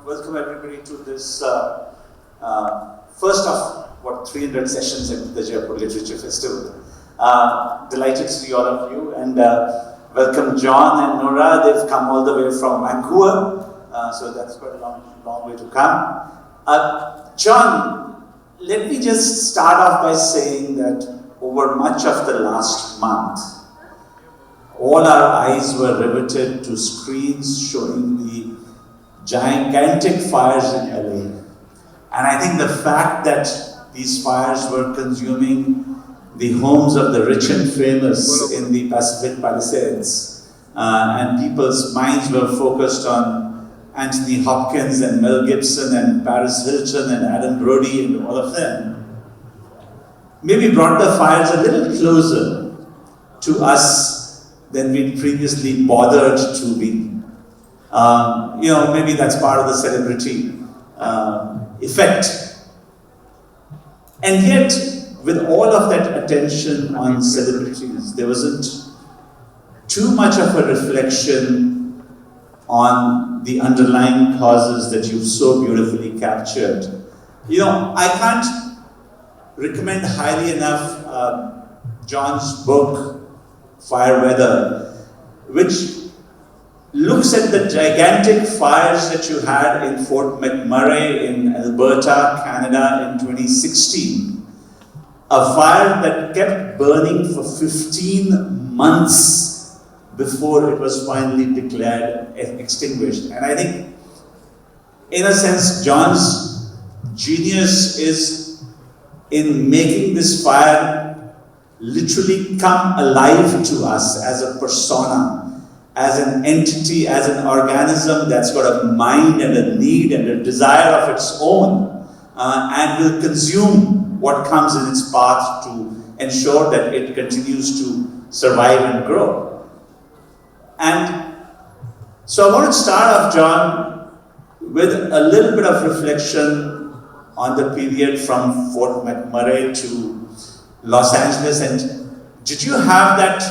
welcome everybody to this first of 300 sessions at the Jaipur Literature Festival. Delighted to see all of you, and welcome John and Nora. They've come all the way from Vancouver, so that's quite a long way to come. John, let me just start off by saying that over much of the last month, all our eyes were riveted to screens showing the gigantic fires in LA. And I think the fact that these fires were consuming the homes of the rich and famous in the Pacific Palisades, and people's minds were focused on Anthony Hopkins and Mel Gibson and Paris Hilton and Adam Brody and all of them, maybe brought the fires a little closer to us than we'd previously bothered to be. Maybe that's part of the celebrity effect. And yet, with all of that attention on celebrities, there wasn't too much of a reflection on the underlying causes that you've so beautifully captured. I can't recommend highly enough John's book, Fire Weather, which looks at the gigantic fires that you had in Fort McMurray in Alberta, Canada in 2016. A fire that kept burning for 15 months before it was finally declared extinguished. And I think, in a sense, John's genius is in making this fire literally come alive to us as a persona, as an entity, as an organism that's got a mind and a need and a desire of its own, and will consume what comes in its path to ensure that it continues to survive and grow. And so I want to start off, John, with a little bit of reflection on the period from Fort McMurray to Los Angeles. And did you have that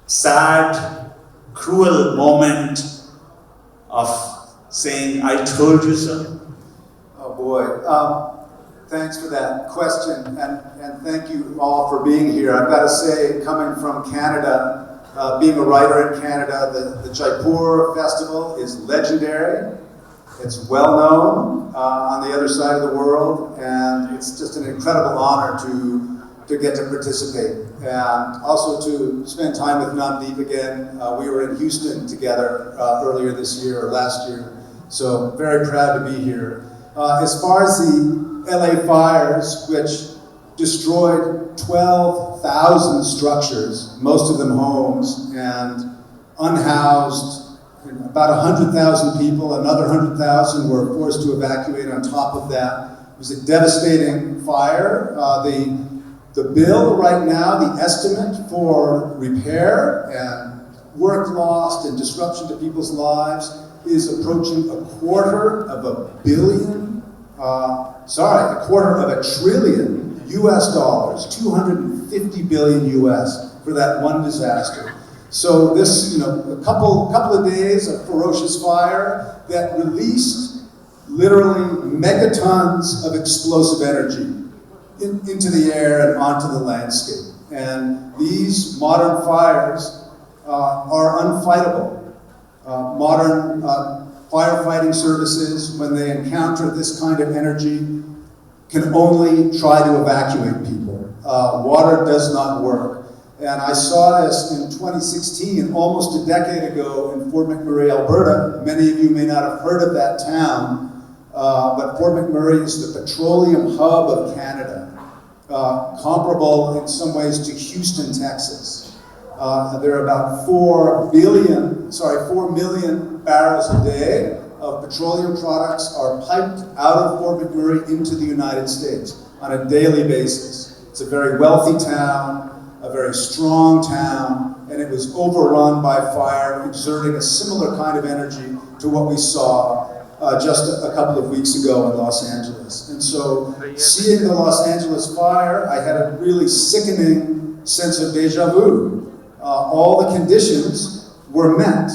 sad, cruel moment of saying, "I told you so"? Oh boy. Thanks for that question, and thank you all for being here. I've got to say, coming from Canada, being a writer in Canada, the Jaipur festival is legendary. It's well known on the other side of the world, and it's just an incredible honor to get to participate. And also to spend time with Navdeep again. We were in Houston together earlier this year, or last year, so very proud to be here. As far as the LA fires, which destroyed 12,000 structures, most of them homes, and unhoused about 100,000 people. Another 100,000 were forced to evacuate on top of that. It was a devastating fire. The bill right now, the estimate for repair and work lost and disruption to people's lives is approaching a quarter of a trillion US dollars, 250 billion US for that one disaster. So this, a couple of days of ferocious fire that released literally megatons of explosive energy into the air and onto the landscape. And these modern fires are unfightable. Modern firefighting services, when they encounter this kind of energy, can only try to evacuate people. Water does not work. And I saw this in 2016, almost a decade ago, in Fort McMurray, Alberta. Many of you may not have heard of that town, but Fort McMurray is the petroleum hub of Canada, comparable in some ways to Houston, Texas. There are about 4 million barrels a day of petroleum products are piped out of Fort McMurray into the United States on a daily basis. It's a very wealthy town, a very strong town, and it was overrun by fire, exerting a similar kind of energy to what we saw just a couple of weeks ago in Los Angeles. And so, seeing the Los Angeles fire, I had a really sickening sense of deja vu. All the conditions were met.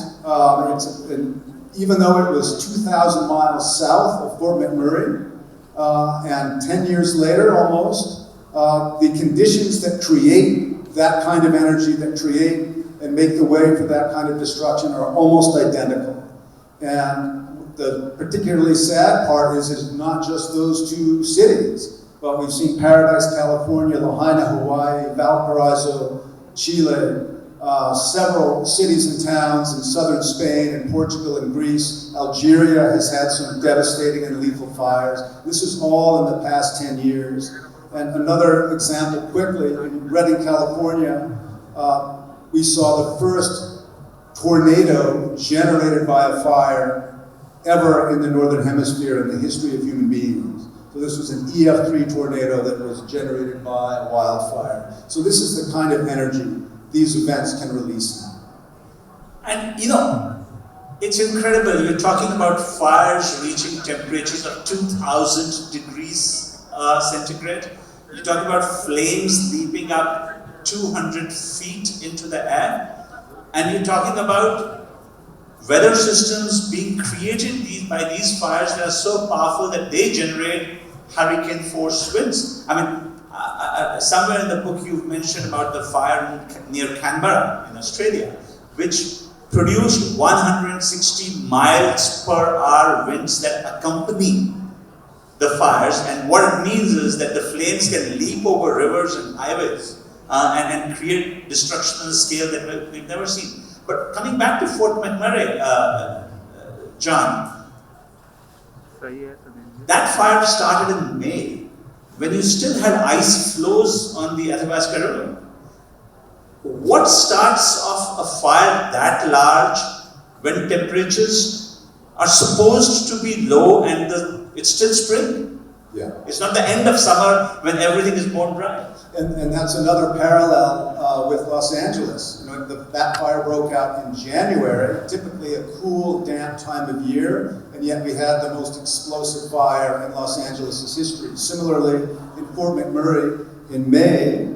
even though it was 2,000 miles south of Fort McMurray, and 10 years later almost, the conditions that create that kind of energy, that create and make the way for that kind of destruction are almost identical. And the particularly sad part is it's not just those two cities, but we've seen Paradise, California, Lahaina, Hawaii, Valparaiso, Chile, several cities and towns in southern Spain and Portugal and Greece. Algeria has had some devastating and lethal fires. This is all in the past 10 years. And another example quickly, in Redding, California, we saw the first tornado generated by a fire ever in the Northern Hemisphere in the history of human beings. So this was an EF3 tornado that was generated by a wildfire. So this is the kind of energy these events can release now. And you know, it's incredible. You're talking about fires reaching temperatures of 2,000 degrees centigrade. You're talking about flames leaping up 200 feet into the air. And you're talking about weather systems being created by these fires that are so powerful that they generate hurricane force winds. I mean, somewhere in the book you've mentioned about the fire near Canberra in Australia, which produced 160 miles per hour winds that accompany the fires. And what it means is that the flames can leap over rivers and highways and create destruction on a scale that we've never seen. But coming back to Fort McMurray, John, that fire started in May, when you still had ice flows on the Athabasca River. What starts off a fire that large when temperatures are supposed to be low and it's still spring? Yeah. It's not the end of summer when everything is bone dry. And that's another parallel with Los Angeles. You know, that fire broke out in January, typically a cool, damp time of year, and yet we had the most explosive fire in Los Angeles' history. Similarly, in Fort McMurray in May,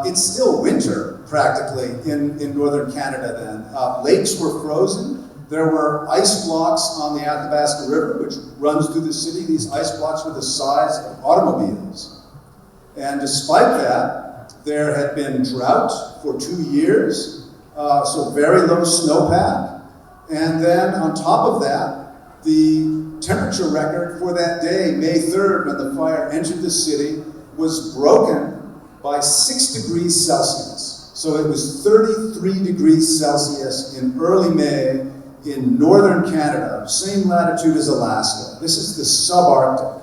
it's still winter practically in northern Canada then. Lakes were frozen. There were ice blocks on the Athabasca River, which runs through the city. These ice blocks were the size of automobiles. And despite that, there had been drought for 2 years, so very low snowpack. And then on top of that, the temperature record for that day, May 3rd, when the fire entered the city, was broken by 6 degrees Celsius. So it was 33 degrees Celsius in early May in northern Canada, same latitude as Alaska. This is the subarctic.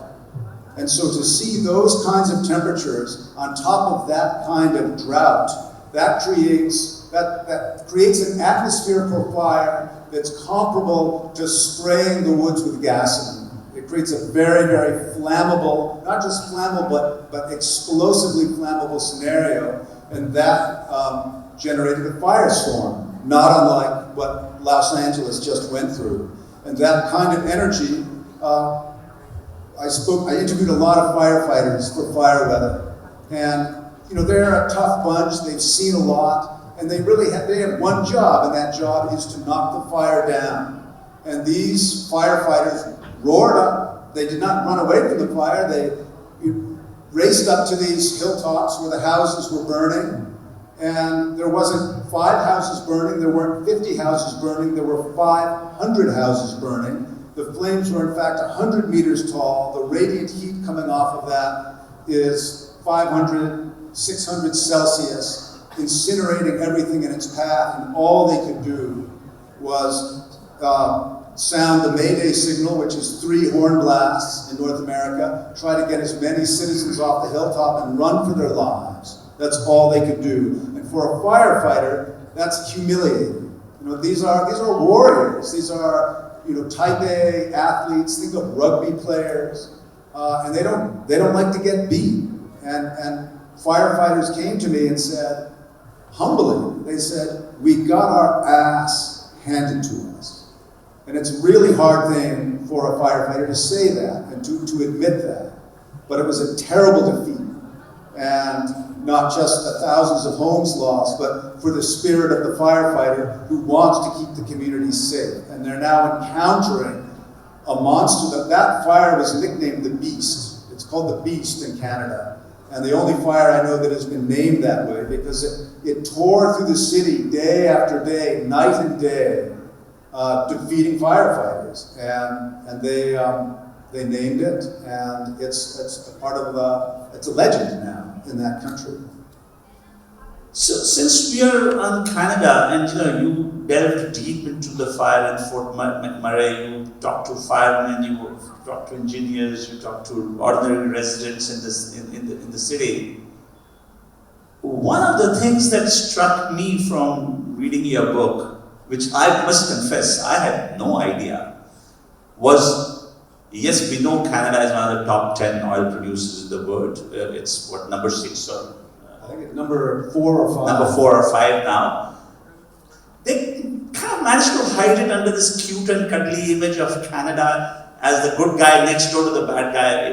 And so to see those kinds of temperatures on top of that kind of drought, that creates an atmosphere for fire that's comparable to spraying the woods with gasoline. It creates a very, very flammable, not just flammable, but explosively flammable scenario. And that generated a firestorm, not unlike what Los Angeles just went through. And that kind of energy, I interviewed a lot of firefighters for fire weather, and you know, they're a tough bunch. They've seen a lot, and they have one job, and that job is to knock the fire down. And these firefighters roared up. They did not run away from the fire. They raced up to these hilltops where the houses were burning, and there wasn't 5 houses burning. There weren't 50 houses burning. There were 500 houses burning. The flames were in fact 100 meters tall. The radiant heat coming off of that is 500, 600 Celsius, incinerating everything in its path, and all they could do was sound the Mayday signal, which is 3 horn blasts in North America, try to get as many citizens off the hilltop and run for their lives. That's all they could do. And for a firefighter, that's humiliating. You know, these are warriors. These are type A athletes. Think of rugby players, and they don't like to get beat. And firefighters came to me and said, humbly, they said, "We got our ass handed to us." And it's a really hard thing for a firefighter to say that and to admit that. But it was a terrible defeat. And not just the thousands of homes lost, but for the spirit of the firefighter who wants to keep the communities safe. And they're now encountering a monster. That fire was nicknamed the Beast. It's called the Beast in Canada. And the only fire I know that has been named that way because it tore through the city day after day, night and day, defeating firefighters. And they named it, and it's a part of it's a legend now in that country. So since we are on Canada, and you delved deep into the fire in Fort McMurray, you talked to firemen, you talked to engineers, you talked to ordinary residents in the city. One of the things that struck me from reading your book, which I must confess I had no idea, was yes, we know Canada is one of the top 10 oil producers in the world. It's what, number 6 or I think it's number 4 or 5. Number 4 or 5 now. They kind of managed to hide it under this cute and cuddly image of Canada as the good guy next door to the bad guy,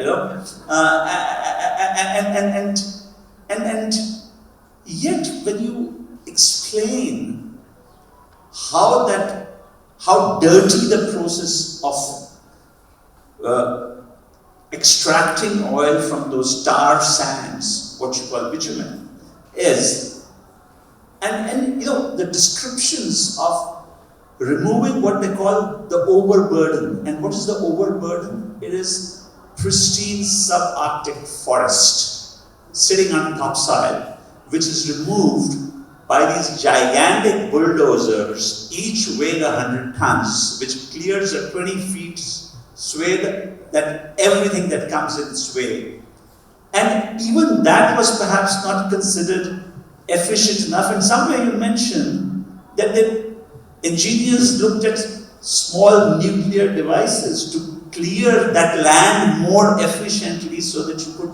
and yet when you explain how dirty the process of extracting oil from those tar sands, what you call bitumen, is, and the descriptions of removing what they call the overburden. And what is the overburden? It is pristine subarctic forest sitting on topside, which is removed by these gigantic bulldozers, each weighing 100 tons, which clears a 20 feet swathe that everything that comes in its way. And even that was perhaps not considered efficient enough. And somewhere you mentioned that the engineers looked at small nuclear devices to clear that land more efficiently so that you could,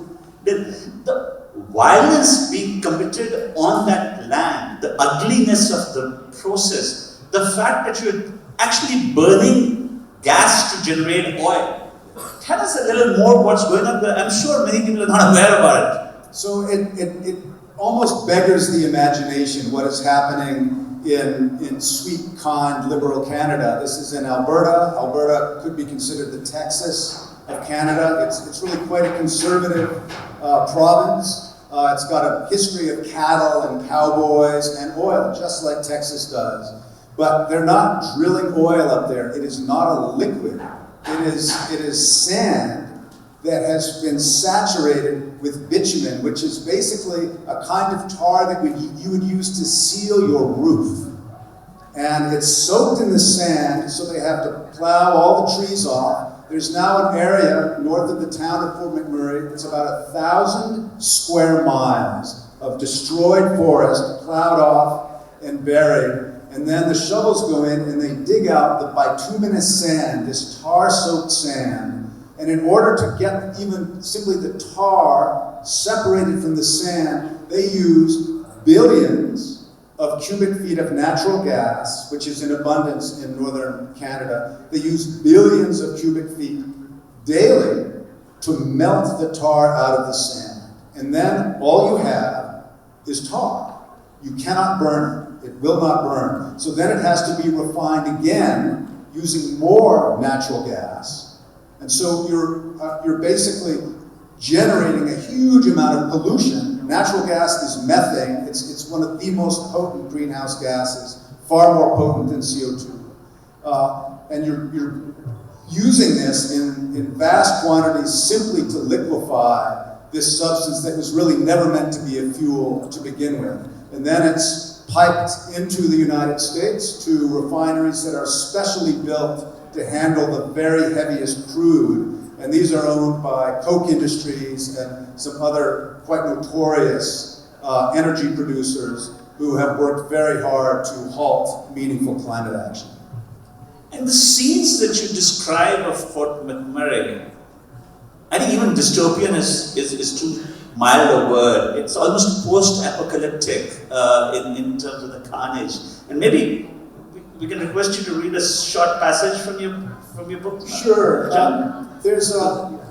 the violence being committed on that land, the ugliness of the process, the fact that you're actually burning gas to generate oil. Tell us a little more what's going on there. I'm sure many people are not aware about it. So it almost beggars the imagination what is happening in sweet, kind, liberal Canada. This is in Alberta. Alberta could be considered the Texas of Canada. It's really quite a conservative province. It's got a history of cattle and cowboys and oil, just like Texas does. But they're not drilling oil up there. It is not a liquid. It is sand that has been saturated with bitumen, which is basically a kind of tar that you would use to seal your roof. And it's soaked in the sand, so they have to plow all the trees off. There's now an area north of the town of Fort McMurray. It's about 1,000 square miles of destroyed forest, plowed off and buried. And then the shovels go in and they dig out the bituminous sand, this tar-soaked sand. And in order to get even simply the tar separated from the sand, they use billions of cubic feet of natural gas, which is in abundance in northern Canada. They use billions of cubic feet daily to melt the tar out of the sand. And then all you have is tar. You cannot burn it. It will not burn. So then it has to be refined again using more natural gas. And so you're basically generating a huge amount of pollution. Natural gas is methane. It's one of the most potent greenhouse gases, far more potent than CO2. And you're using this in vast quantities simply to liquefy this substance that was really never meant to be a fuel to begin with. And then it's piped into the United States to refineries that are specially built to handle the very heaviest crude. And these are owned by Koch Industries and some other quite notorious energy producers who have worked very hard to halt meaningful climate action. And the scenes that you describe of Fort McMurray, I think even dystopian is too mild a word. It's almost post-apocalyptic in terms of the carnage. And maybe we can request you to read a short passage from your book. Sure. There's you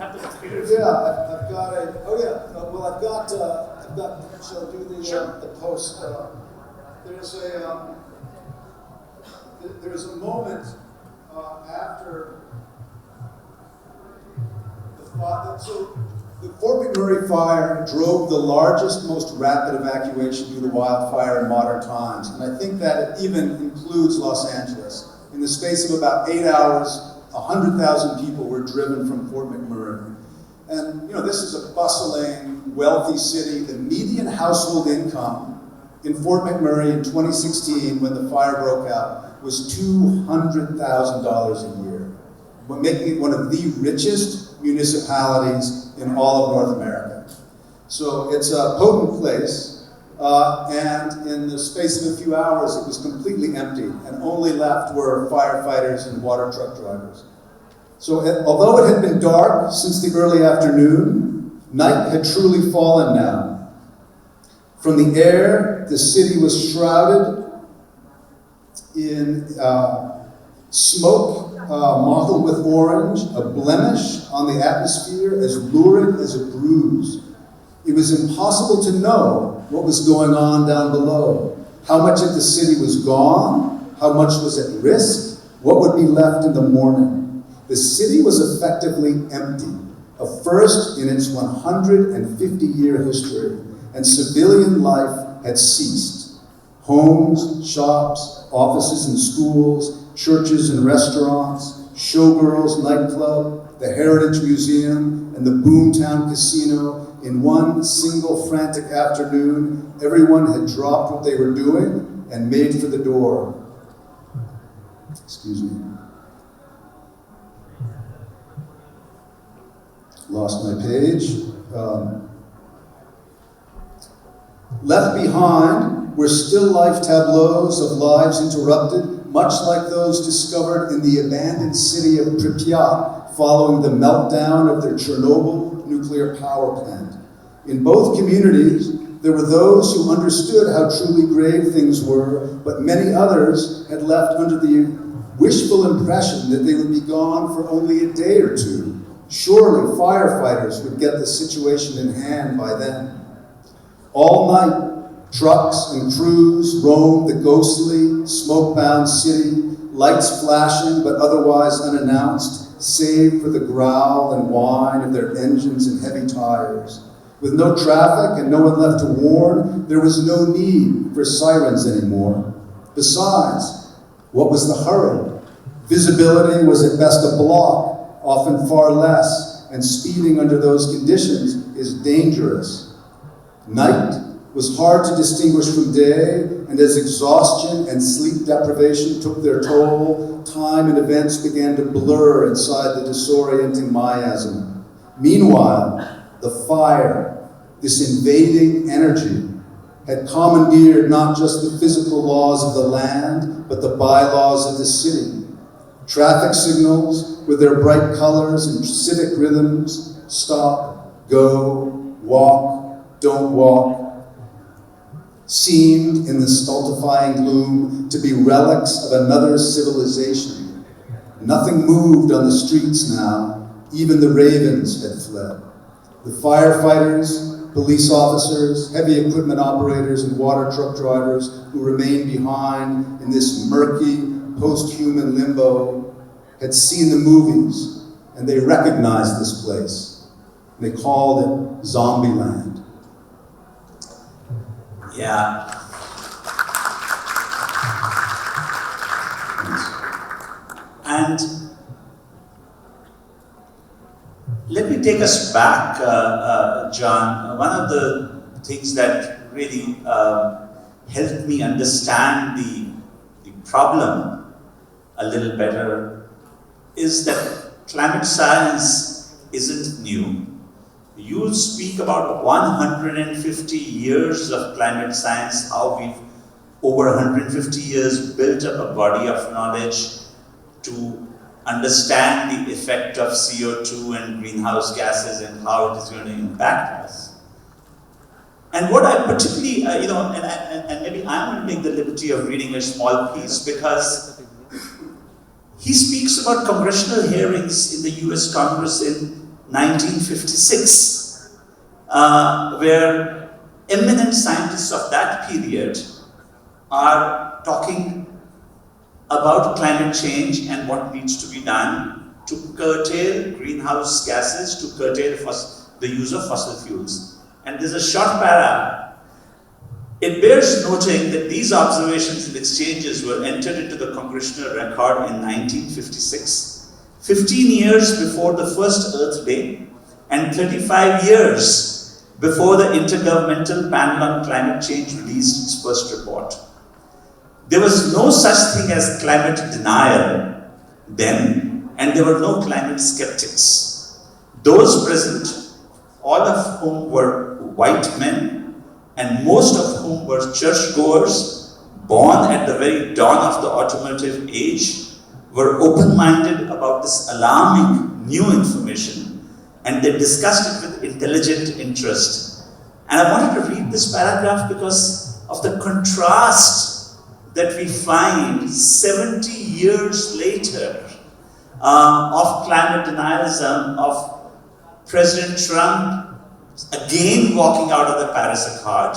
have the experience. yeah. I've got a. Oh yeah. Well, I've got shall do the post. There's a moment after the Fort McMurray fire drove the largest, most rapid evacuation due to wildfire in modern times, and I think that it even includes Los Angeles. In the space of about 8 hours, 100,000 people were driven from Fort McMurray. And this is a bustling, wealthy city. The median household income in Fort McMurray in 2016, when the fire broke out, was $200,000 a year, making it one of the richest municipalities in all of North America. So it's a potent place, and in the space of a few hours, it was completely empty, and only left were firefighters and water truck drivers. So although it had been dark since the early afternoon, night had truly fallen now. From the air, the city was shrouded in smoke mottled with orange, a blemish on the atmosphere as lurid as a bruise. It was impossible to know what was going on down below. How much of the city was gone? How much was at risk? What would be left in the morning? The city was effectively empty, a first in its 150-year history, and civilian life had ceased. Homes, shops, offices and schools, churches and restaurants, Showgirls nightclub, the Heritage Museum, and the Boomtown Casino. In one single frantic afternoon, everyone had dropped what they were doing and made for the door. Excuse me. Lost my page. Left behind were still life tableaus of lives interrupted, much like those discovered in the abandoned city of Pripyat following the meltdown of their Chernobyl nuclear power plant. In both communities, there were those who understood how truly grave things were, but many others had left under the wishful impression that they would be gone for only a day or two. Surely firefighters would get the situation in hand by then. All night, trucks and crews roamed the ghostly, smoke-bound city, lights flashing but otherwise unannounced, save for the growl and whine of their engines and heavy tires. With no traffic and no one left to warn, there was no need for sirens anymore. Besides, what was the hurry? Visibility was at best a block, often far less, and speeding under those conditions is dangerous. Night was hard to distinguish from day, and as exhaustion and sleep deprivation took their toll, time and events began to blur inside the disorienting miasm. Meanwhile, the fire, this invading energy, had commandeered not just the physical laws of the land, but the bylaws of the city. Traffic signals, with their bright colors and civic rhythms, stop, go, walk, don't walk, seemed in the stultifying gloom to be relics of another civilization. Nothing moved on the streets now, even the ravens had fled. The firefighters, police officers, heavy equipment operators, and water truck drivers who remained behind in this murky, post-human limbo had seen the movies, and they recognized this place. They called it Zombieland. Yeah. And let me take us back, John. One of the things that really helped me understand the problem a little better is that climate science isn't new. You speak about 150 years of climate science, how we've, over 150 years, built up a body of knowledge to understand the effect of CO2 and greenhouse gases and how it is going to impact us. And what I particularly, and maybe I'm going to make the liberty of reading a small piece, because he speaks about congressional hearings in the US Congress in 1956, where eminent scientists of that period are talking about climate change and what needs to be done to curtail greenhouse gases, to curtail the use of fossil fuels. And there's a short para. It bears noting that these observations and exchanges were entered into the Congressional Record in 1956, 15 years before the first Earth Day, and 35 years before the Intergovernmental Panel on Climate Change released its first report. There was no such thing as climate denial then, and there were no climate skeptics. Those present, all of whom were white men, and most of whom were churchgoers, born at the very dawn of the automotive age, were open-minded about this alarming new information, and they discussed it with intelligent interest. And I wanted to read this paragraph because of the contrast that we find 70 years later of climate denialism, of President Trump again walking out of the Paris Accord,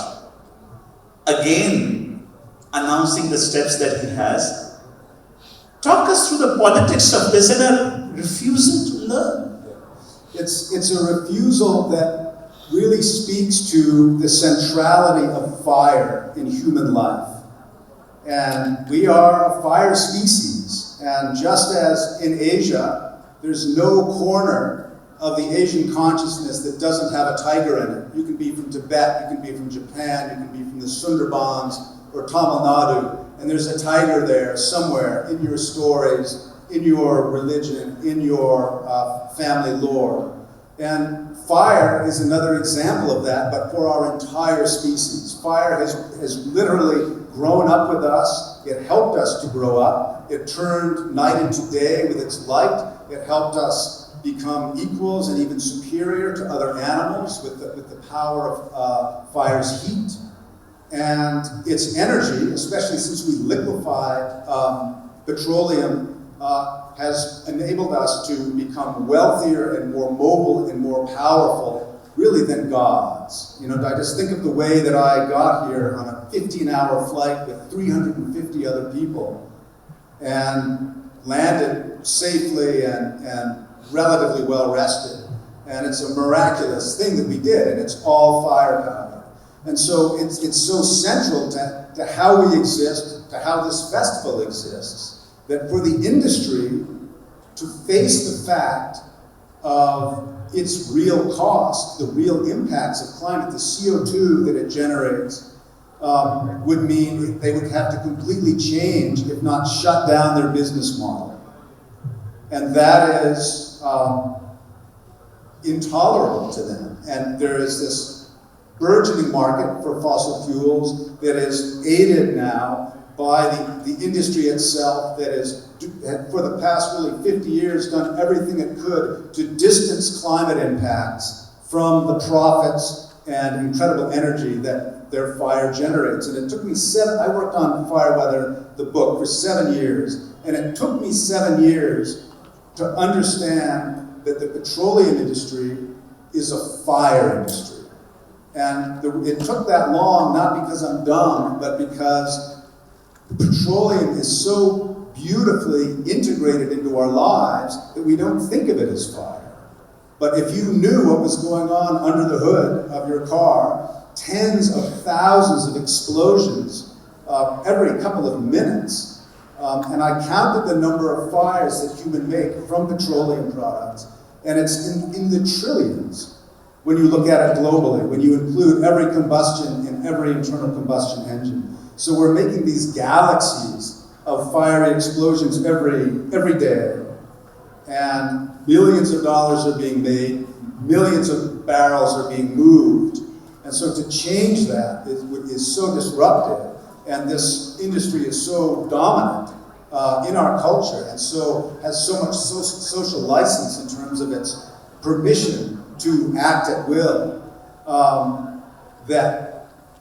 again announcing the steps that he has. Talk us through the politics of this and a refusal to learn. It's a refusal that really speaks to the centrality of fire in human life. And we are a fire species, and just as in Asia, there's no corner of the Asian consciousness that doesn't have a tiger in it. You can be from Tibet, you can be from Japan, you can be from the Sundarbans or Tamil Nadu, and there's a tiger there somewhere in your stories, in your religion, in your family lore. And fire is another example of that, but for our entire species. Fire has literally grown up with us. It helped us to grow up. It turned night into day with its light. It helped us become equals and even superior to other animals with the power of fire's heat. And its energy, especially since we liquefied petroleum, has enabled us to become wealthier and more mobile and more powerful, really, than gods. You know, I just think of the way that I got here on a 15-hour flight with 350 other people and landed safely and relatively well rested. And it's a miraculous thing that we did, and it's all firepower. And so it's so central to how we exist, to how this festival exists, that for the industry to face the fact of its real cost, the real impacts of climate, the CO2 that it generates, would mean they would have to completely change, if not shut down their business model. And that is intolerable to them. And there is this burgeoning market for fossil fuels that is aided now by the industry itself that has, for the past really 50 years, done everything it could to distance climate impacts from the profits and incredible energy that their fire generates. And it took me I worked on Fire Weather, the book, for 7 years. And it took me 7 years to understand that the petroleum industry is a fire industry. And it took that long, not because I'm dumb, but because petroleum is so beautifully integrated into our lives that we don't think of it as fire. But if you knew what was going on under the hood of your car, tens of thousands of explosions every couple of minutes, and I counted the number of fires that humans make from petroleum products, and it's in the trillions when you look at it globally, when you include every combustion in every internal combustion engine. So we're making these galaxies of fiery explosions every day. And billions of dollars are being made, millions of barrels are being moved. And so to change that is so disruptive, and this industry is so dominant in our culture, and so has so much social license in terms of its permission to act at will, that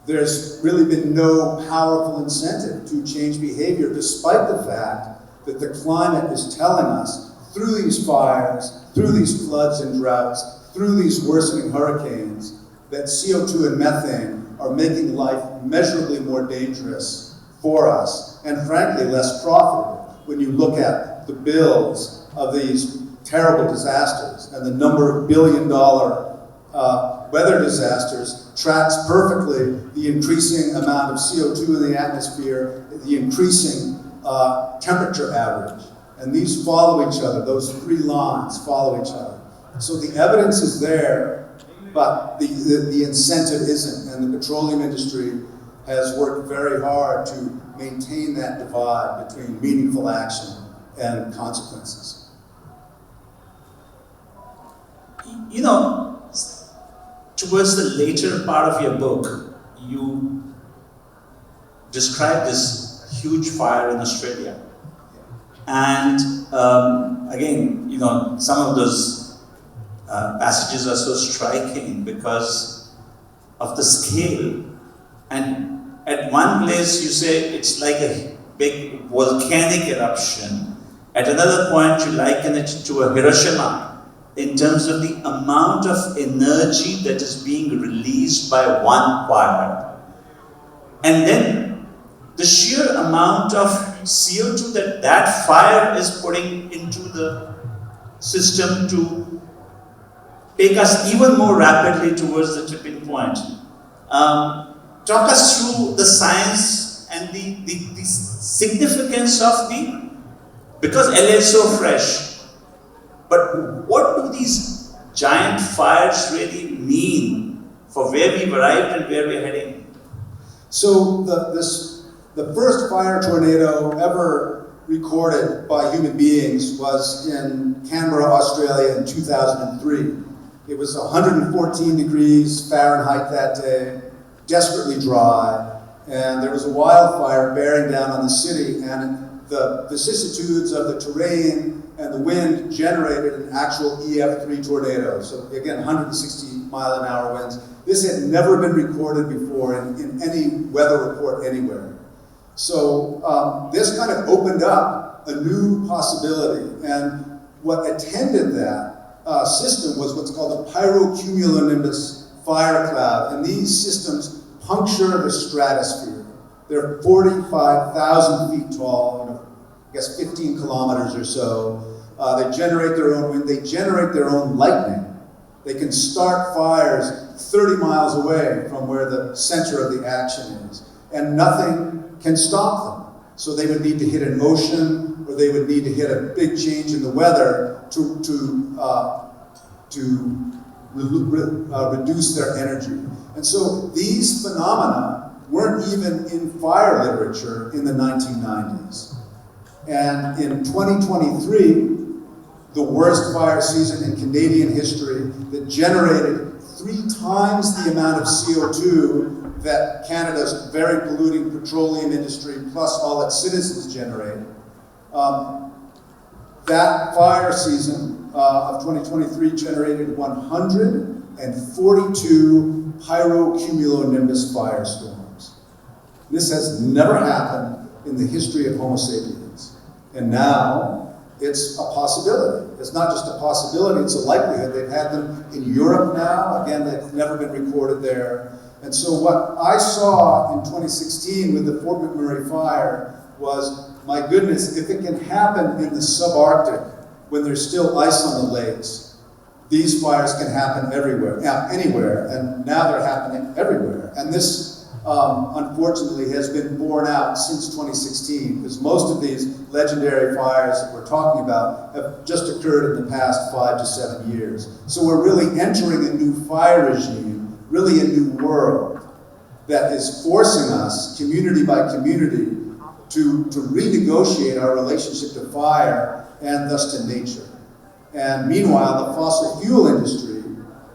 there's really been no powerful incentive to change behavior, despite the fact that the climate is telling us through these fires, through these floods and droughts, through these worsening hurricanes, that CO2 and methane are making life measurably more dangerous for us, and frankly, less profitable when you look at the bills of these terrible disasters, and the number of billion-dollar weather disasters tracks perfectly the increasing amount of CO2 in the atmosphere, the increasing temperature average. And these follow each other, those three lines follow each other. So the evidence is there, but the incentive isn't, and the petroleum industry has worked very hard to maintain that divide between meaningful action and consequences. You know, towards the later part of your book, you describe this huge fire in Australia. And again, you know, some of those passages are so striking because of the scale. And at one place you say it's like a big volcanic eruption. At another point you liken it to a Hiroshima in terms of the amount of energy that is being released by one fire. And then the sheer amount of CO2 that that fire is putting into the system to take us even more rapidly towards the tipping point. Talk us through the science and the significance of because LA is so fresh, but what do these giant fires really mean for where we've arrived and where we're heading? So the first fire tornado ever recorded by human beings was in Canberra, Australia in 2003. It was 114 degrees Fahrenheit that day, desperately dry, and there was a wildfire bearing down on the city, and the vicissitudes of the terrain and the wind generated an actual EF3 tornado. So again, 160-mile-an-hour winds. This had never been recorded before in any weather report anywhere. So this kind of opened up a new possibility, and what attended that system was what's called a pyrocumulonimbus fire cloud, and these systems puncture the stratosphere. They're 45,000 feet tall, you know, I guess 15 kilometers or so. They generate their own wind, they generate their own lightning. They can start fires 30 miles away from where the center of the action is, and nothing can stop them. So they would need to hit an ocean, or they would need to hit a big change in the weather to reduce their energy. And so these phenomena weren't even in fire literature in the 1990s. And in 2023, the worst fire season in Canadian history that generated 3 times the amount of CO2 that Canada's very polluting petroleum industry plus all its citizens generate. That fire season of 2023 generated 142 pyrocumulonimbus firestorms. This has never happened in the history of Homo sapiens. And now it's a possibility. It's not just a possibility, it's a likelihood. They've had them in Europe now. Again, they've never been recorded there. And so what I saw in 2016 with the Fort McMurray fire was, my goodness, if it can happen in the subarctic when there's still ice on the lakes, these fires can happen everywhere, anywhere, and now they're happening everywhere. And this, unfortunately, has been borne out since 2016, because most of these legendary fires that we're talking about have just occurred in the past 5 to 7 years. So we're really entering a new fire regime, really a new world that is forcing us, community by community, to renegotiate our relationship to fire and thus to nature. And meanwhile, the fossil fuel industry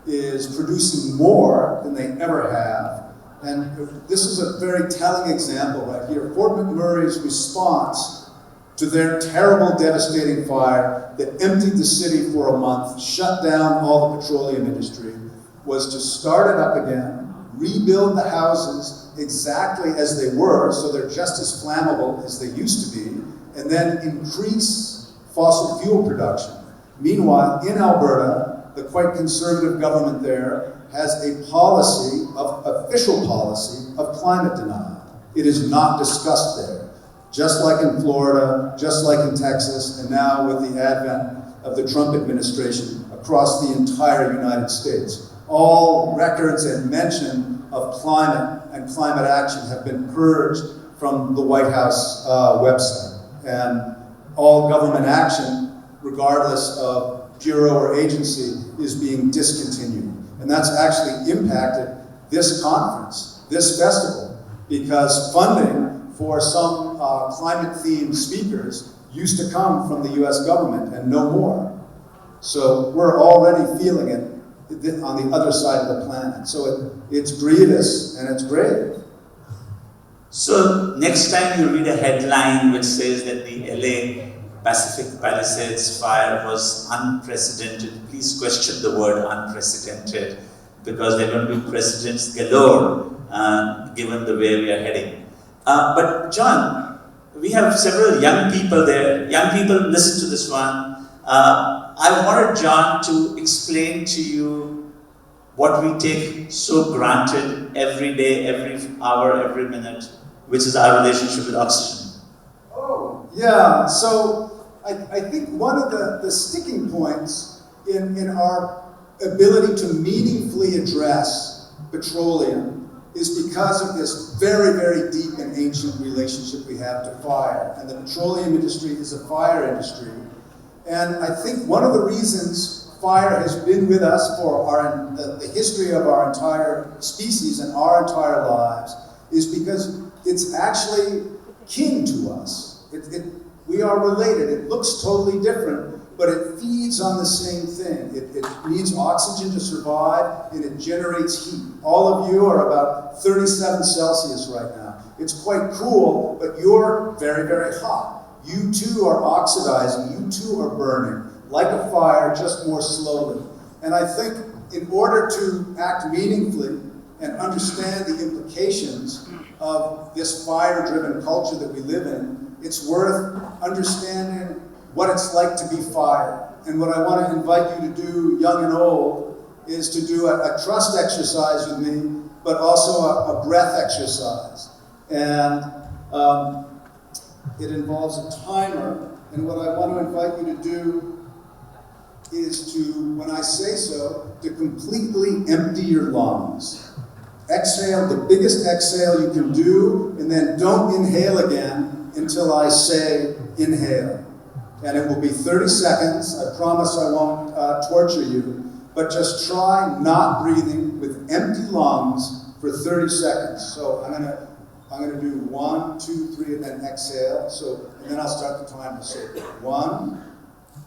is producing more than they ever have. And this is a very telling example right here. Fort McMurray's response to their terrible, devastating fire that emptied the city for a month, shut down all the petroleum industry, was to start it up again, rebuild the houses exactly as they were, so they're just as flammable as they used to be, and then increase fossil fuel production. Meanwhile, in Alberta, the quite conservative government there has a policy, official policy, of climate denial. It is not discussed there. Just like in Florida, just like in Texas, and now with the advent of the Trump administration across the entire United States. All records and mention of climate and climate action have been purged from the White House website. And all government action, regardless of bureau or agency, is being discontinued. And that's actually impacted this conference, this festival, because funding for some climate-themed speakers used to come from the US government and no more. So we're already feeling it on the other side of the planet. So it's grievous and it's grave. So next time you read a headline which says that the LA Pacific Palisades fire was unprecedented, please question the word unprecedented, because there are going to be precedents galore given the way we are heading. But John, we have several young people there. Young people, listen to this one. I wanted John to explain to you what we take so granted every day, every hour, every minute, which is our relationship with oxygen. Oh, yeah. So I think one of the sticking points in our ability to meaningfully address petroleum is because of this very, very deep and ancient relationship we have to fire. And the petroleum industry is a fire industry. And I think one of the reasons fire has been with us for the history of our entire species and our entire lives is because it's actually kin to us. We are related. It looks totally different, but it feeds on the same thing. It needs oxygen to survive, and it generates heat. All of you are about 37 Celsius right now. It's quite cool, but you're very, very hot. You too are oxidizing, you too are burning, like a fire, just more slowly. And I think in order to act meaningfully and understand the implications of this fire-driven culture that we live in, it's worth understanding what it's like to be fired. And what I want to invite you to do, young and old, is to do a trust exercise with me, but also a breath exercise. And it involves a timer, and what I want to invite you to do is to, when I say so, to completely empty your lungs. Exhale, the biggest exhale you can do, and then don't inhale again until I say inhale. And it will be 30 seconds. I promise I won't torture you, but just try not breathing with empty lungs for 30 seconds. So I'm gonna do 1, 2, 3, and then exhale. And then I'll start the timer. So 1,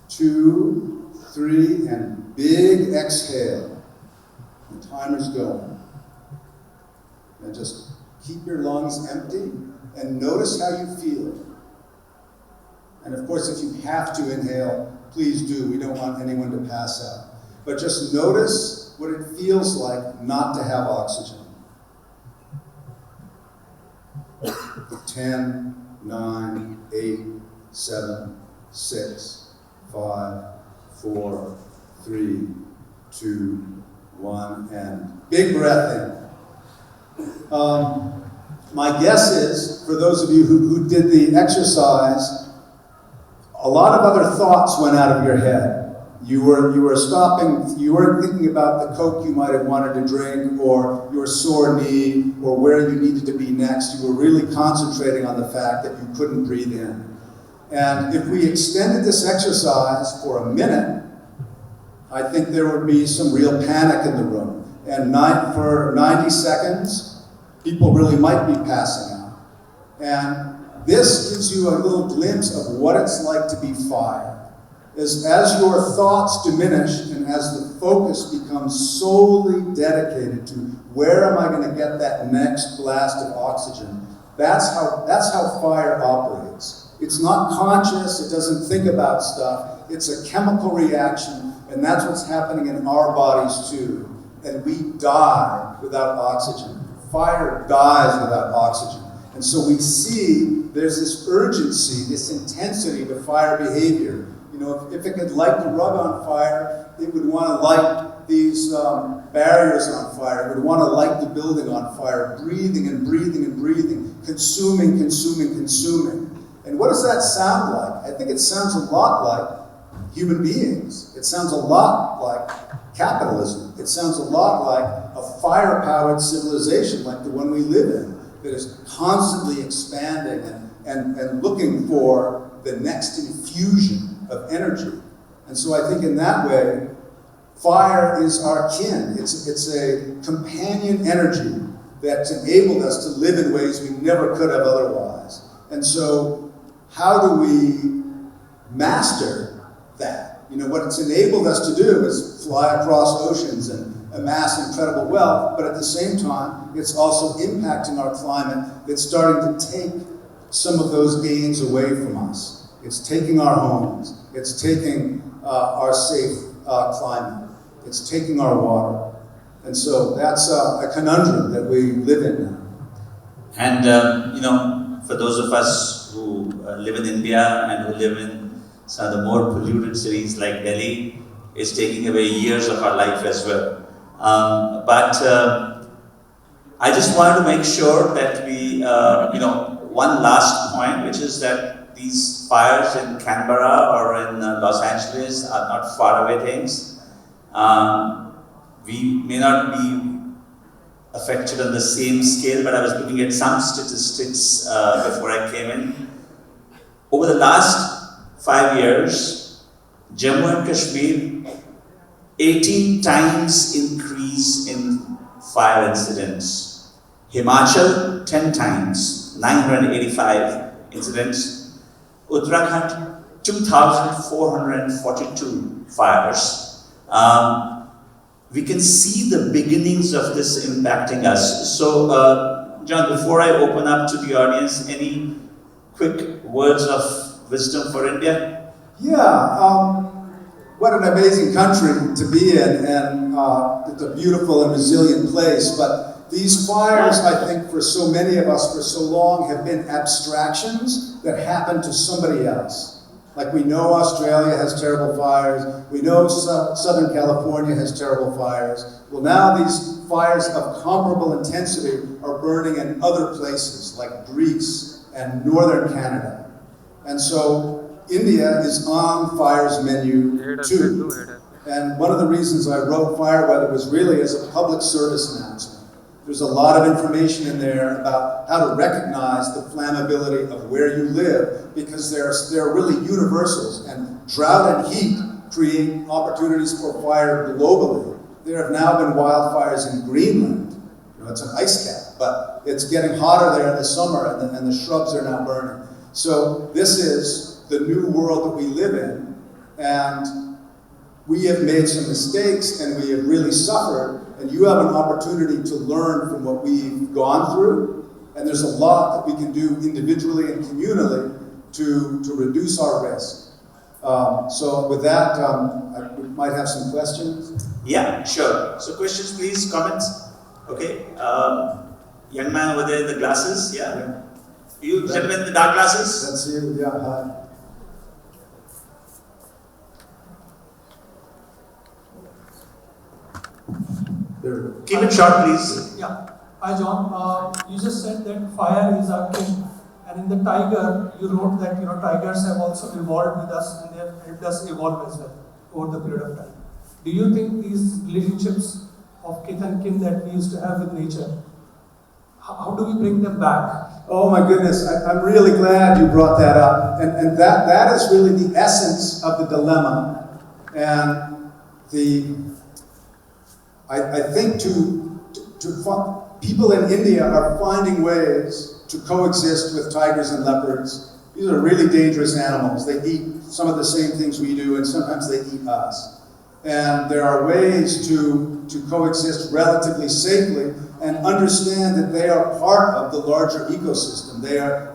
2, 3, and big exhale. The timer's going. And just keep your lungs empty and notice how you feel. And of course, if you have to inhale, please do. We don't want anyone to pass out. But just notice what it feels like not to have oxygen. 10, 9, 8, 7, 6, 5, 4, 3, 2, 1, and big breath in. My guess is, for those of you who did the exercise, a lot of other thoughts went out of your head. You were stopping, you weren't thinking about the Coke you might have wanted to drink, or your sore knee, or where you needed to be next. You were really concentrating on the fact that you couldn't breathe in. And if we extended this exercise for a minute, I think there would be some real panic in the room. And for 90 seconds, people really might be passing out. And this gives you a little glimpse of what it's like to be fired. As your thoughts diminish and as the focus becomes solely dedicated to where am I going to get that next blast of oxygen, that's how fire operates. It's not conscious, it doesn't think about stuff, it's a chemical reaction, and that's what's happening in our bodies too. And we die without oxygen. Fire dies without oxygen. And so we see there's this urgency, this intensity to fire behavior. You know, if it could light the rug on fire, it would want to light these barriers on fire. It would want to light the building on fire, breathing and breathing and breathing, consuming, consuming, consuming. And what does that sound like? I think it sounds a lot like human beings. It sounds a lot like capitalism. It sounds a lot like a fire-powered civilization like the one we live in, that is constantly expanding and looking for the next infusion of energy. And so I think in that way, fire is our kin. It's a companion energy that's enabled us to live in ways we never could have otherwise. And so how do we master that? You know, what it's enabled us to do is fly across oceans and amass incredible wealth, but at the same time, it's also impacting our climate. It's starting to take some of those gains away from us. It's taking our homes. It's taking our safe climate. It's taking our water. And so that's a conundrum that we live in now. And, you know, for those of us who live in India and who live in some of the more polluted cities like Delhi, it's taking away years of our life as well. But I just wanted to make sure that we, you know, one last point, which is that these fires in Canberra or in Los Angeles are not faraway things. We may not be affected on the same scale, but I was looking at some statistics before I came in. Over the last 5 years, Jammu and Kashmir, 18 times increase in fire incidents. Himachal, 10 times, 985 incidents. Uttarakhand, 2,442 fires. We can see the beginnings of this impacting us. So, John, before I open up to the audience, any quick words of wisdom for India? Yeah, what an amazing country to be in, and it's a beautiful and resilient place. But these fires, I think, for so many of us for so long have been abstractions that happen to somebody else. Like we know Australia has terrible fires, we know Southern California has terrible fires. Well, now these fires of comparable intensity are burning in other places like Greece and northern Canada. And so India is on fire's menu too. And one of the reasons I wrote Fire Weather was really as a public service announcement. There's a lot of information in there about how to recognize the flammability of where you live, because there are really universals, and drought and heat create opportunities for fire globally. There have now been wildfires in Greenland. You know, it's an ice cap, but it's getting hotter there in the summer, and the shrubs are now burning. So this is the new world that we live in, and we have made some mistakes, and we have really suffered. And you have an opportunity to learn from what we've gone through. And there's a lot that we can do individually and communally to reduce our risk. So with that, we might have some questions. Yeah, sure. So questions, please, comments. Okay. Young man over there in the glasses, yeah? You gentlemen in the dark glasses? That's you, yeah, hi. Keep it short, please. Yeah. Hi, John. You just said that fire is our king, and in the tiger, you wrote that tigers have also evolved with us, and they have helped us evolve as well over the period of time. Do you think these relationships of kith and kin that we used to have with nature, how do we bring them back? Oh my goodness, I'm really glad you brought that up, and that is really the essence of the dilemma, and I think people in India are finding ways to coexist with tigers and leopards. These are really dangerous animals. They eat some of the same things we do, and sometimes they eat us. And there are ways to coexist relatively safely and understand that they are part of the larger ecosystem.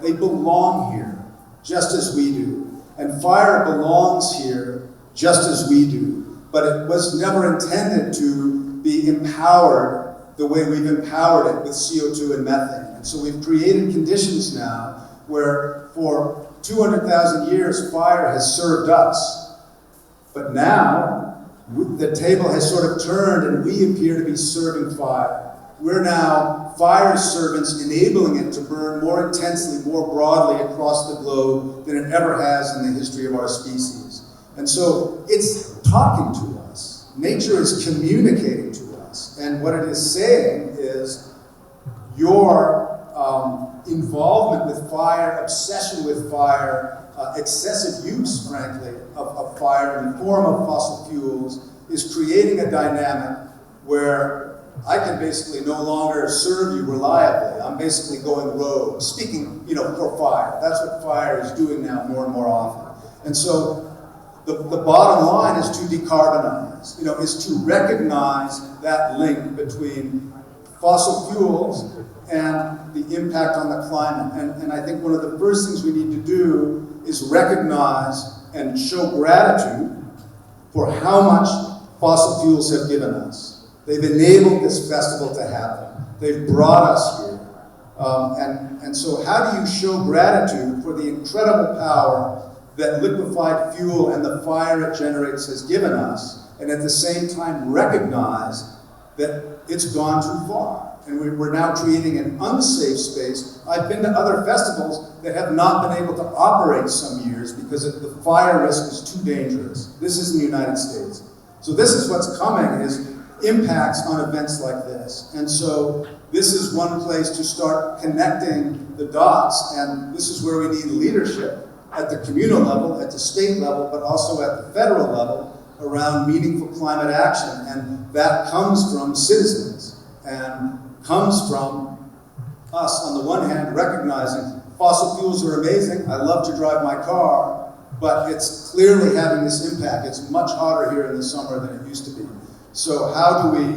They belong here, just as we do. And fire belongs here, just as we do. But it was never intended to be empowered the way we've empowered it with CO2 and methane. And so we've created conditions now where for 200,000 years fire has served us. But now the table has sort of turned and we appear to be serving fire. We're now fire servants, enabling it to burn more intensely, more broadly across the globe than it ever has in the history of our species. And so it's talking to us. Nature is communicating to us. And what it is saying is your involvement with fire, obsession with fire, excessive use, frankly, of fire in the form of fossil fuels is creating a dynamic where I can basically no longer serve you reliably. I'm basically going rogue, speaking, for fire. That's what fire is doing now more and more often. And so the bottom line is to decarbonize, is to recognize that link between fossil fuels and the impact on the climate. And I think one of the first things we need to do is recognize and show gratitude for how much fossil fuels have given us. They've enabled this festival to happen. They've brought us here. And so how do you show gratitude for the incredible power that liquefied fuel and the fire it generates has given us, and at the same time recognize that it's gone too far? And we're now creating an unsafe space. I've been to other festivals that have not been able to operate some years because the fire risk is too dangerous. This is in the United States. So this is what's coming, is impacts on events like this. And so this is one place to start connecting the dots, and this is where we need leadership at the communal level, at the state level, but also at the federal level around meaningful climate action. And that comes from citizens and comes from us, on the one hand, recognizing fossil fuels are amazing. I love to drive my car, but it's clearly having this impact. It's much hotter here in the summer than it used to be. So how do we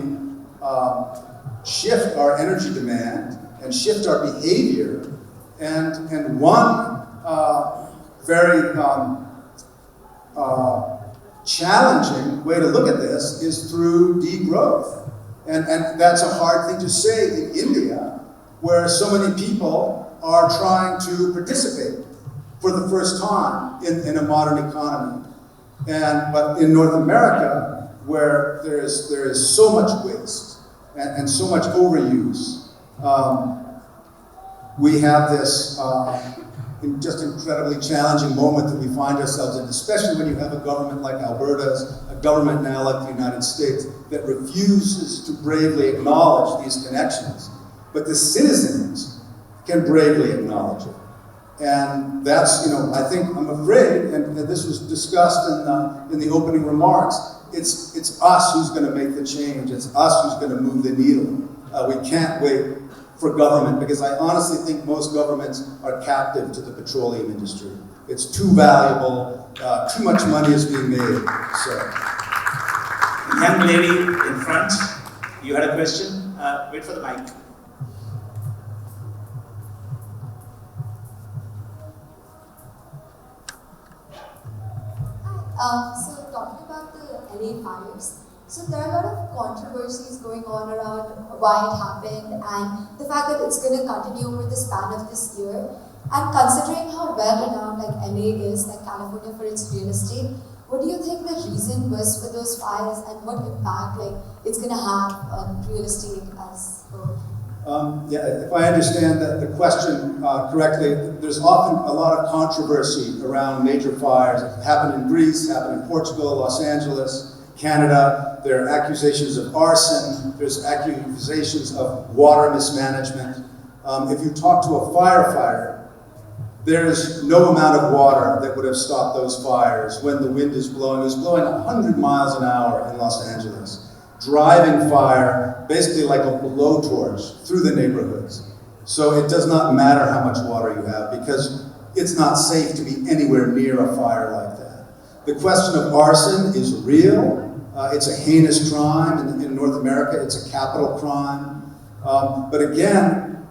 shift our energy demand and shift our behavior? And one very challenging way to look at this is through degrowth. And that's a hard thing to say in India, where so many people are trying to participate for the first time in a modern economy. But in North America, where there is so much waste and so much overuse, we have this just incredibly challenging moment that we find ourselves in, especially when you have a government like Alberta's, a government now like the United States, that refuses to bravely acknowledge these connections. But the citizens can bravely acknowledge it. And that's, I think, I'm afraid, and this was discussed in the opening remarks, it's us who's going to make the change. It's us who's going to move the needle. We can't wait for government, because I honestly think most governments are captive to the petroleum industry. It's too valuable, too much money is being made. So, young lady in front, you had a question? Wait for the mic. So talking about the LA fires, so there are a lot of controversies going on around why it happened and the fact that it's going to continue over the span of this year. And considering how well renowned like LA is, like California for its real estate, what do you think the reason was for those fires and what impact it's going to have on real estate as well? If I understand the question correctly, there's often a lot of controversy around major fires. It happened in Greece, happened in Portugal, Los Angeles, Canada. There are accusations of arson. There's accusations of water mismanagement. If you talk to a firefighter, there is no amount of water that would have stopped those fires when the wind is blowing. It was blowing 100 miles an hour in Los Angeles, driving fire basically like a blowtorch through the neighborhoods. So it does not matter how much water you have, because it's not safe to be anywhere near a fire like that. The question of arson is real. It's a heinous crime. In North America, it's a capital crime. But again,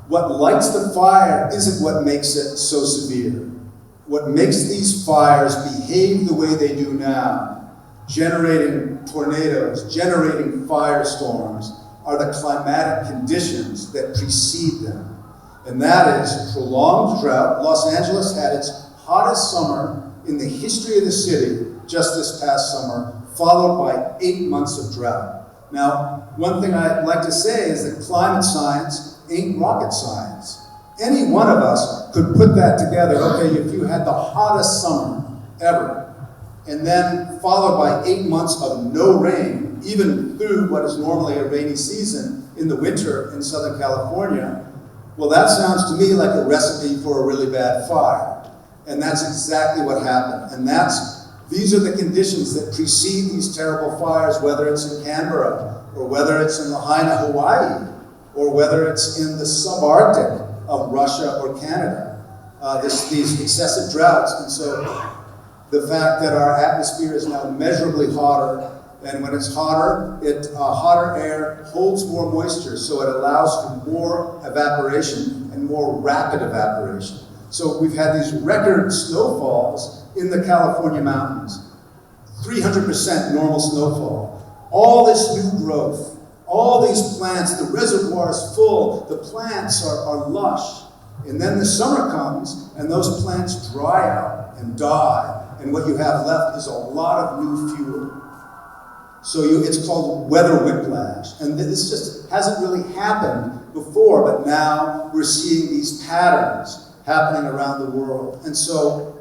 what lights the fire isn't what makes it so severe. What makes these fires behave the way they do now, generating tornadoes, generating firestorms, are the climatic conditions that precede them. And that is prolonged drought. Los Angeles had its hottest summer in the history of the city just this past summer, followed by 8 months of drought. Now, one thing I'd like to say is that climate science ain't rocket science. Any one of us could put that together. Okay, if you had the hottest summer ever, and then followed by 8 months of no rain, even through what is normally a rainy season in the winter in Southern California, well, that sounds to me like a recipe for a really bad fire. And that's exactly what happened. And these are the conditions that precede these terrible fires, whether it's in Canberra, or whether it's in Lahaina, Hawaii, or whether it's in the subarctic of Russia or Canada. These excessive droughts. And so the fact that our atmosphere is now measurably hotter, and when it's hotter, hotter air holds more moisture, so it allows for more evaporation and more rapid evaporation. So we've had these record snowfalls in the California mountains, 300% normal snowfall, all this new growth, all these plants, the reservoir is full, the plants are lush, and then the summer comes and those plants dry out and die, and what you have left is a lot of new fuel. So it's called weather whiplash, and this just hasn't really happened before, but now we're seeing these patterns happening around the world. And so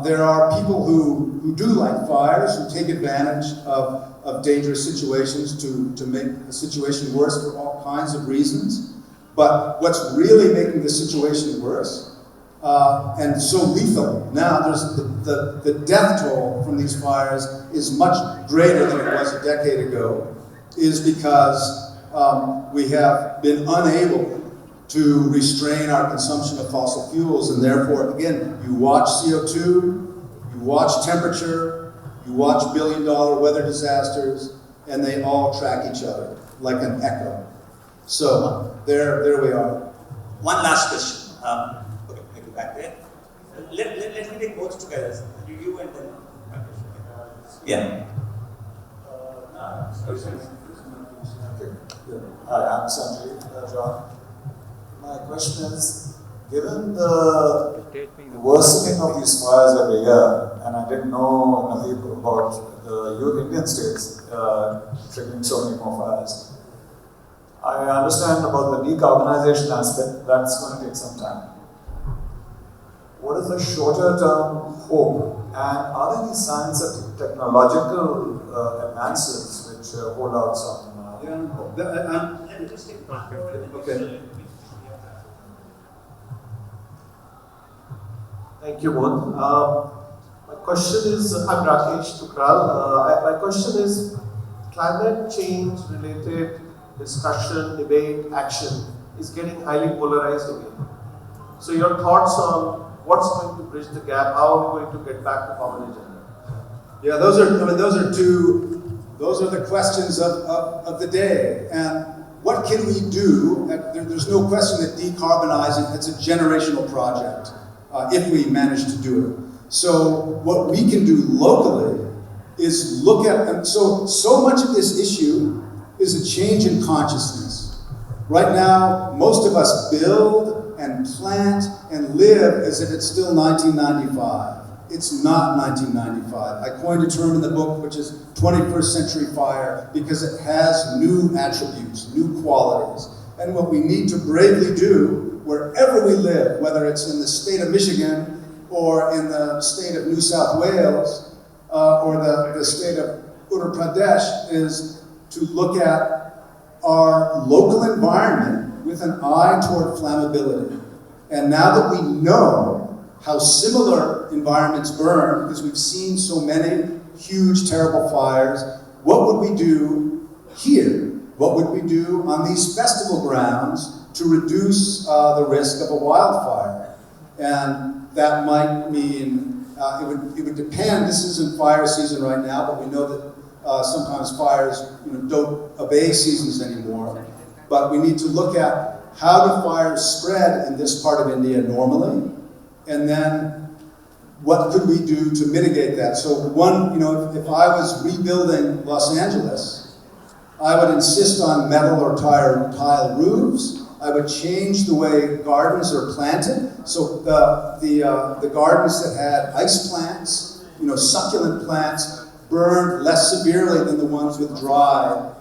there are people who do like fires, who take advantage of dangerous situations to make a situation worse for all kinds of reasons. But what's really making the situation worse and so lethal now, there's the death toll from these fires is much greater than it was a decade ago, is because we have been unable to restrain our consumption of fossil fuels, and therefore, again, you watch CO2, you watch temperature, you watch billion-dollar weather disasters, and they all track each other like an echo. So there we are. One last question. Okay, I go back there. Let me take both together. You and then. Yeah. Hi, I'm Sanjeev John. My question is, given the worsening of these fires every year, and I didn't know Navdeep about the Indian states triggering so many more fires, I understand about the decarbonization aspect, that's going to take some time. What is the shorter term hope? And are there any signs of technological advances which hold out some hope? Okay. Thank you, both. My question is, I'm Rakesh Tukral. My question is, climate change related discussion, debate, action is getting highly polarized again. So your thoughts on what's going to bridge the gap, how are we going to get back to common agenda? Yeah, those are the questions of the day. And what can we do? There's no question that decarbonizing, it's a generational project, if we manage to do it. So what we can do locally is look at, and so much of this issue is a change in consciousness. Right now, most of us build and plant and live as if it's still 1995. It's not 1995. I coined a term in the book which is 21st century fire because it has new attributes, new qualities. And what we need to bravely do wherever we live, whether it's in the state of Michigan or in the state of New South Wales or the state of Uttar Pradesh, is to look at our local environment with an eye toward flammability. And now that we know how similar environments burn, because we've seen so many huge, terrible fires, what would we do here? What would we do on these festival grounds to reduce the risk of a wildfire? And that might mean, it would depend, this isn't fire season right now, but we know that sometimes fires don't obey seasons anymore. But we need to look at how do fires spread in this part of India normally, and then what could we do to mitigate that? So one, if I was rebuilding Los Angeles, I would insist on metal or tile roofs. I would change the way gardens are planted So the gardens that had ice plants, succulent plants, burned less severely than the ones with dry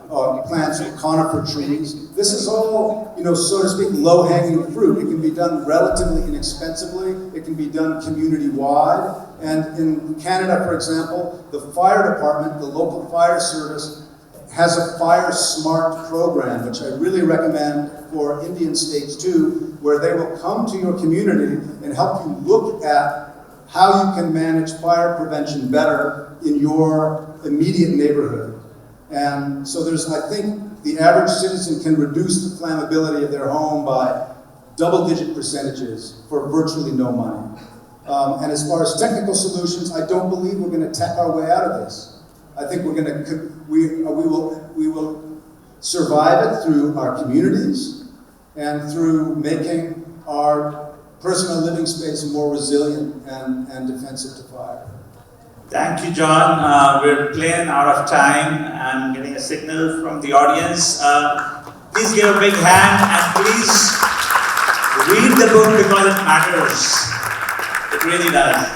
plants or conifer trees. This is all, so to speak, low-hanging fruit. It can be done relatively inexpensively. It can be done community-wide. And in Canada, for example, the fire department, the local fire service, has a Fire Smart program, which I really recommend for Indian states too, where they will come to your community and help you look at how you can manage fire prevention better in your immediate neighborhood. And so I think the average citizen can reduce the flammability of their home by double-digit percentages for virtually no money. And as far as technical solutions, I don't believe we're going to tech our way out of this. I think we will survive it through our communities and through making our personal living space more resilient and defensive to fire. Thank you, John. We're playing out of time. I'm getting a signal from the audience. Please give a big hand and please read the book because it matters. It really does.